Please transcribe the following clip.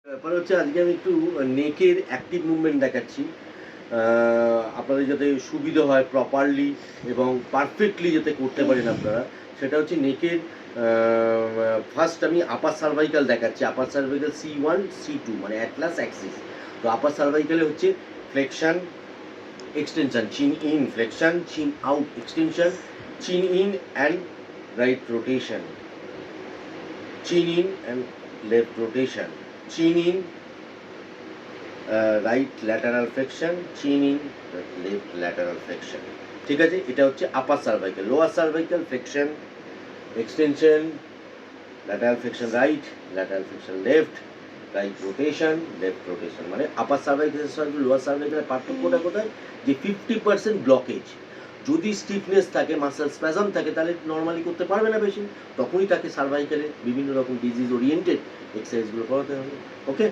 ব্যাপার হচ্ছে আজকে আমি একটু নেকের অ্যাক্টিভ মুভমেন্ট দেখাচ্ছি। আপনাদের যাতে সুবিধা হয় প্রপারলি এবং পারফেক্টলি যাতে করতে পারেন আপনারা, সেটা হচ্ছে নেকের ফার্স্ট আমি আপার সার্ভাইকাল দেখাচ্ছি। আপার সার্ভাইকাল C1 C2 মানে অ্যাটলাস অ্যাক্সিস। তো আপার সার্ভাইকালে হচ্ছে ফ্লেকশন এক্সটেনশন, চিন ইন ফ্লেকশন, চিন আউট এক্সটেনশন, চিন ইন অ্যান্ড রাইট রোটেশন, চিন in and left rotation, chin in right lateral flexion, chin in left lateral flexion। ঠিক আছে, এটা হচ্ছে upper cervical. Lower cervical flexion extension, lateral flexion right, lateral flexion left, right rotation, left rotation. মানে upper সার্ভাইকালের সঙ্গে lower সার্ভাইকালের পার্থক্যটা কোথায়? যে 50% blockage. যদি স্টিফনেস থাকে, মাসেল স্প্যাজম থাকে, তাহলে নর্মালি করতে পারবে না বেশি, তখনই তাকে সার্ভাইকালে বিভিন্ন রকম ডিজিজ ওরিয়েন্টেড এক্সারসাইজগুলো করাতে হবে। ওকে।